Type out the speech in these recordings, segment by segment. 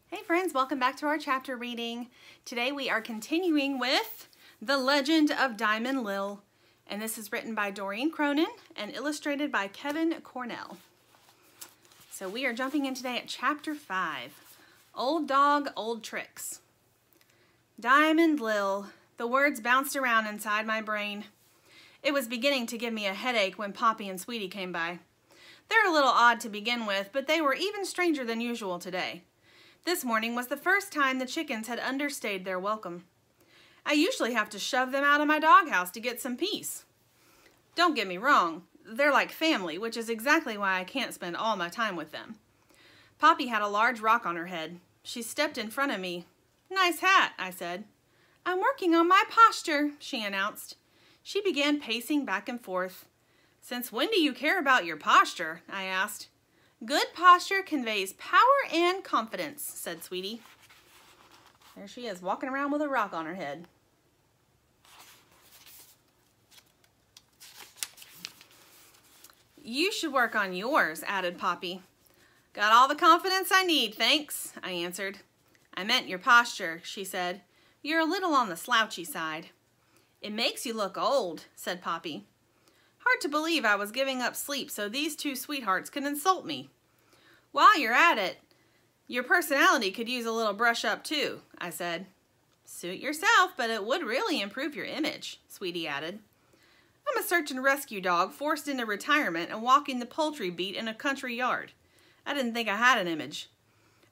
Hey friends, welcome back to our chapter reading. Today we are continuing with The Legend of Diamond Lil, and this is written by Doreen Cronin and illustrated by Kevin Cornell. So we are jumping in today at chapter 5, Old Dog, Old Tricks. Diamond Lil, the words bounced around inside my brain. It was beginning to give me a headache when Poppy and Sweetie came by. They're a little odd to begin with, but they were even stranger than usual today. This morning was the first time the chickens had understayed their welcome. I usually have to shove them out of my doghouse to get some peace. Don't get me wrong, they're like family, which is exactly why I can't spend all my time with them. Poppy had a large rock on her head. She stepped in front of me. "Nice hat," I said. "I'm working on my posture," she announced. She began pacing back and forth. "Since when do you care about your posture?" I asked. "Good posture conveys power and confidence," said Sweetie. There she is, walking around with a rock on her head. "You should work on yours," added Poppy. "Got all the confidence I need, thanks," I answered. "I meant your posture," she said. "You're a little on the slouchy side." "It makes you look old," said Poppy. Hard to believe I was giving up sleep so these two sweethearts could insult me. "While you're at it, your personality could use a little brush up too," I said. "Suit yourself, but it would really improve your image," Sweetie added. "I'm a search and rescue dog forced into retirement and walking the poultry beat in a country yard. I didn't think I had an image."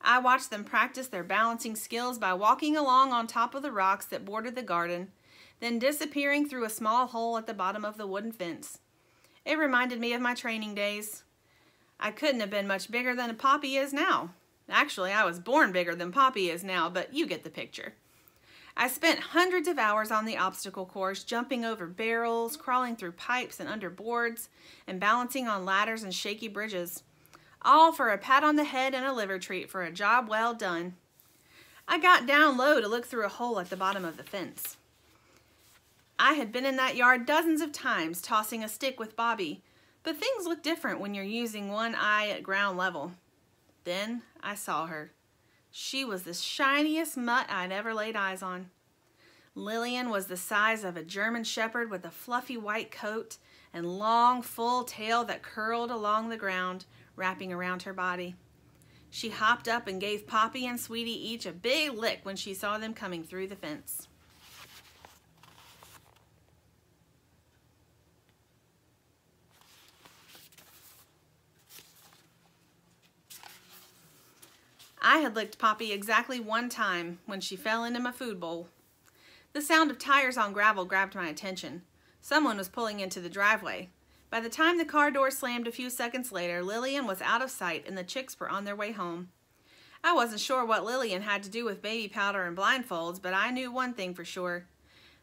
I watched them practice their balancing skills by walking along on top of the rocks that bordered the garden, then disappearing through a small hole at the bottom of the wooden fence. It reminded me of my training days. I couldn't have been much bigger than Poppy is now. Actually, I was born bigger than Poppy is now, but you get the picture. I spent hundreds of hours on the obstacle course, jumping over barrels, crawling through pipes and under boards, and balancing on ladders and shaky bridges. All for a pat on the head and a liver treat for a job well done. I got down low to look through a hole at the bottom of the fence. I had been in that yard dozens of times tossing a stick with Bobby, but things look different when you're using one eye at ground level. Then I saw her. She was the shiniest mutt I'd ever laid eyes on. Lillian was the size of a German shepherd with a fluffy white coat and long, full tail that curled along the ground, wrapping around her body. She hopped up and gave Poppy and Sweetie each a big lick when she saw them coming through the fence. I had licked Poppy exactly one time when she fell into my food bowl. The sound of tires on gravel grabbed my attention. Someone was pulling into the driveway. By the time the car door slammed a few seconds later, Lillian was out of sight and the chicks were on their way home. I wasn't sure what Lillian had to do with baby powder and blindfolds, but I knew one thing for sure.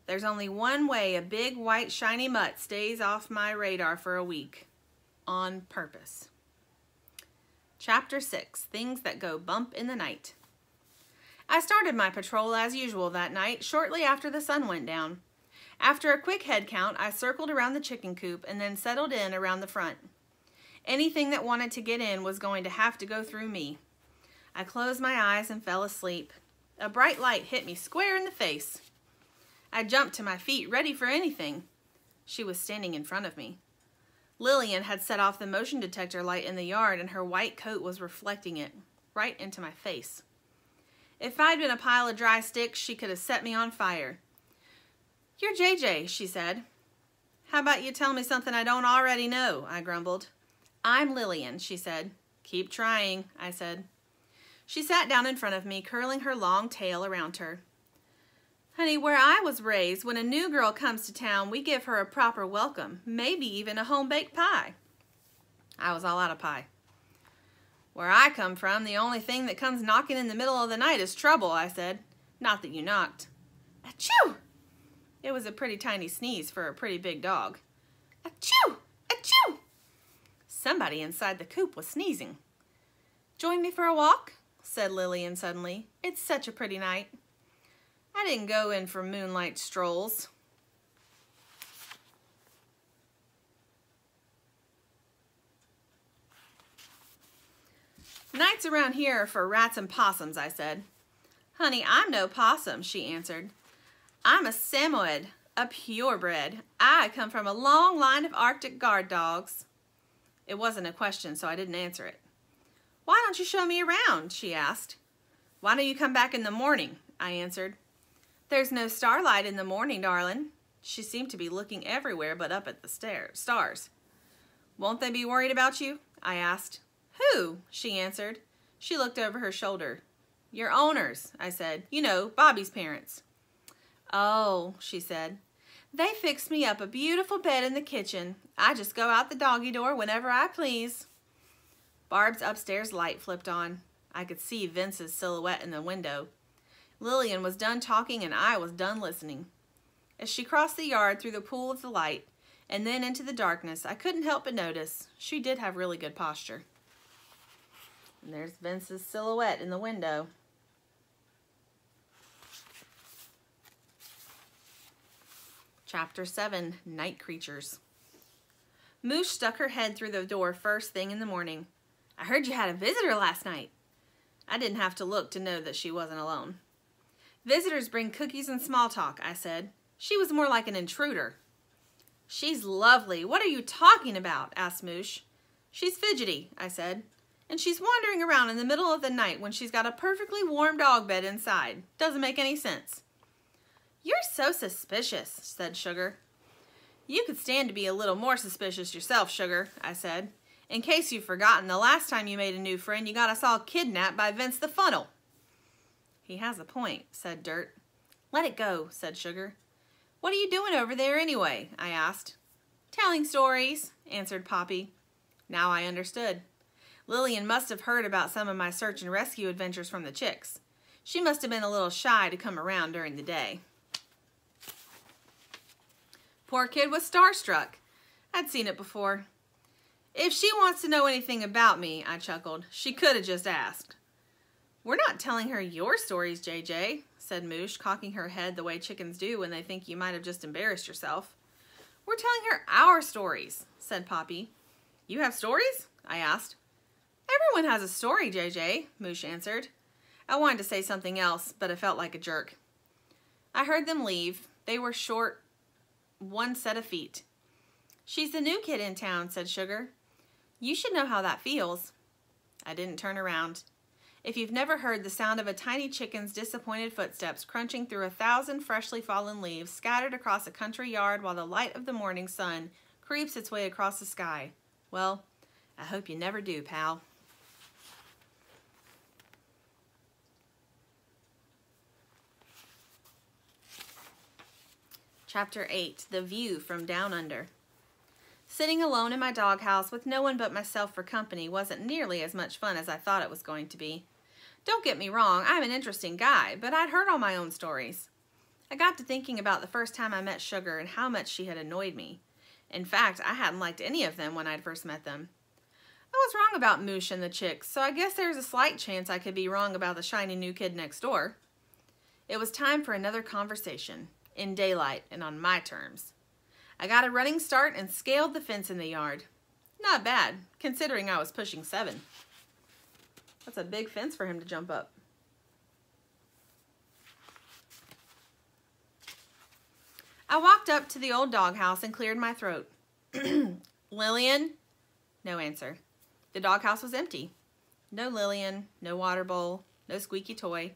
There's only one way a big, white, shiny mutt stays off my radar for a week. On purpose. Chapter 6, Things That Go Bump in the Night. I started my patrol as usual that night, shortly after the sun went down. After a quick head count, I circled around the chicken coop and then settled in around the front. Anything that wanted to get in was going to have to go through me. I closed my eyes and fell asleep. A bright light hit me square in the face. I jumped to my feet, ready for anything. She was standing in front of me. Lillian had set off the motion detector light in the yard and her white coat was reflecting it right into my face. If I'd been a pile of dry sticks, she could have set me on fire. "You're JJ," she said. "How about you tell me something I don't already know?" I grumbled. "I'm Lillian," she said. "Keep trying," I said. She sat down in front of me, curling her long tail around her. "Honey, where I was raised, when a new girl comes to town, we give her a proper welcome, maybe even a home-baked pie." I was all out of pie. "Where I come from, the only thing that comes knocking in the middle of the night is trouble," I said. "Not that you knocked." "Achoo!" It was a pretty tiny sneeze for a pretty big dog. "Achoo! Achoo!" Somebody inside the coop was sneezing. "Join me for a walk?" said Lillian suddenly. "It's such a pretty night." I didn't go in for moonlight strolls. Nights around here are for rats and possums, I said. Honey, I'm no possum, she answered. I'm a Samoyed, a purebred. I come from a long line of Arctic guard dogs. It wasn't a question, so I didn't answer it. Why don't you show me around, she asked. Why don't you come back in the morning, I answered. There's no starlight in the morning, darling. She seemed to be looking everywhere but up at the stars. Won't they be worried about you? I asked. Who? She answered. She looked over her shoulder. Your owners, I said. You know, Bobby's parents. Oh, she said. They fixed me up a beautiful bed in the kitchen. I just go out the doggy door whenever I please. Barb's upstairs light flipped on. I could see Vince's silhouette in the window. Lillian was done talking and I was done listening. As she crossed the yard through the pool of the light and then into the darkness, I couldn't help but notice she did have really good posture. And there's Vince's silhouette in the window. Chapter 7, Night Creatures. Moosh stuck her head through the door first thing in the morning. I heard you had a visitor last night. I didn't have to look to know that she wasn't alone. Visitors bring cookies and small talk, I said. She was more like an intruder. She's lovely. What are you talking about? Asked Moosh. She's fidgety, I said. And she's wandering around in the middle of the night when she's got a perfectly warm dog bed inside. Doesn't make any sense. You're so suspicious, said Sugar. You could stand to be a little more suspicious yourself, Sugar, I said. In case you've forgotten, the last time you made a new friend, you got us all kidnapped by Vince the Funnel. He has a point, said Dirt. Let it go, said Sugar. What are you doing over there anyway? I asked. Telling stories, answered Poppy. Now I understood. Lillian must have heard about some of my search and rescue adventures from the chicks. She must have been a little shy to come around during the day. Poor kid was starstruck. I'd seen it before. If she wants to know anything about me, I chuckled, she could have just asked. We're not telling her your stories, JJ, said Moosh, cocking her head the way chickens do when they think you might have just embarrassed yourself. We're telling her our stories, said Poppy. You have stories? I asked. Everyone has a story, JJ, Moosh answered. I wanted to say something else, but I felt like a jerk. I heard them leave. They were short, one set of feet. She's the new kid in town, said Sugar. You should know how that feels. I didn't turn around. If you've never heard the sound of a tiny chicken's disappointed footsteps crunching through 1,000 freshly fallen leaves scattered across a country yard while the light of the morning sun creeps its way across the sky, well, I hope you never do, pal. Chapter 8, The View from Down Under. Sitting alone in my doghouse with no one but myself for company wasn't nearly as much fun as I thought it was going to be. Don't get me wrong, I'm an interesting guy, but I'd heard all my own stories. I got to thinking about the first time I met Sugar and how much she had annoyed me. In fact, I hadn't liked any of them when I'd first met them. I was wrong about Moosh and the chicks, so I guess there's a slight chance I could be wrong about the shiny new kid next door. It was time for another conversation, in daylight and on my terms. I got a running start and scaled the fence in the yard. Not bad, considering I was pushing 7. That's a big fence for him to jump up. I walked up to the old doghouse and cleared my throat. Lillian? No answer. The doghouse was empty. No Lillian, no water bowl, no squeaky toy.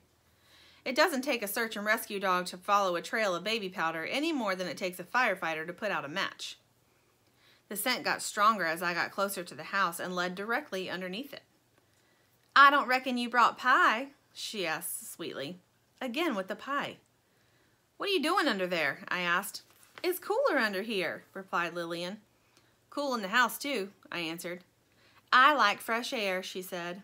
It doesn't take a search and rescue dog to follow a trail of baby powder any more than it takes a firefighter to put out a match. The scent got stronger as I got closer to the house and led directly underneath it. I don't reckon you brought pie, she asked sweetly. Again with the pie. What are you doing under there? I asked. It's cooler under here, replied Lillian. Cool in the house too, I answered. I like fresh air, she said.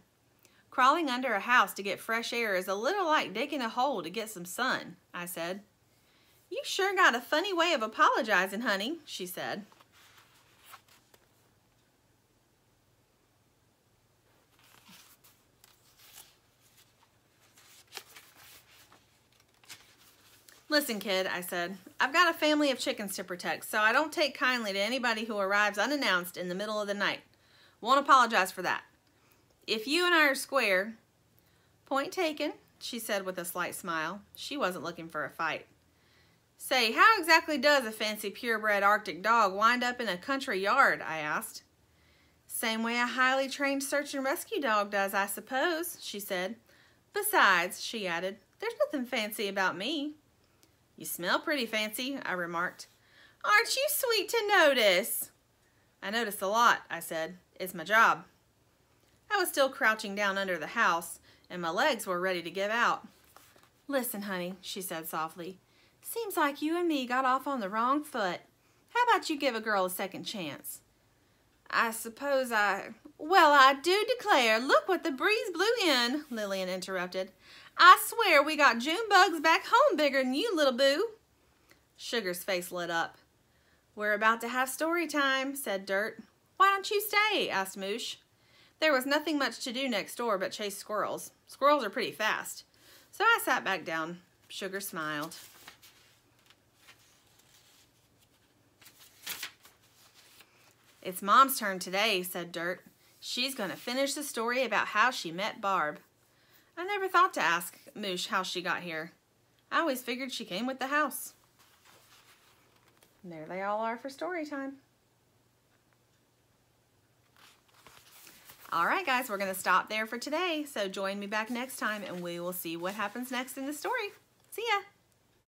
Crawling under a house to get fresh air is a little like digging a hole to get some sun, I said. You sure got a funny way of apologizing, honey, she said. Listen, kid, I said, I've got a family of chickens to protect, so I don't take kindly to anybody who arrives unannounced in the middle of the night. Won't apologize for that. If you and I are square, point taken, she said with a slight smile. She wasn't looking for a fight. Say, how exactly does a fancy purebred Arctic dog wind up in a country yard? I asked. Same way a highly trained search and rescue dog does, I suppose, she said. Besides, she added, there's nothing fancy about me. You smell pretty fancy, I remarked. Aren't you sweet to notice? I notice a lot, I said. It's my job. I was still crouching down under the house, and my legs were ready to give out. Listen, honey, she said softly. Seems like you and me got off on the wrong foot. How about you give a girl a second chance? I suppose Well, I do declare, look what the breeze blew in, Lillian interrupted. I swear we got June bugs back home bigger than you, little boo. Sugar's face lit up. We're about to have story time, said Dirt. Why don't you stay? Asked Moosh. There was nothing much to do next door but chase squirrels. Squirrels are pretty fast. So I sat back down. Sugar smiled. It's Mom's turn today, said Dirt. She's going to finish the story about how she met Barb. I never thought to ask Moosh how she got here. I always figured she came with the house. And there they all are for story time. All right, guys, we're going to stop there for today. So join me back next time, and we will see what happens next in the story. See ya!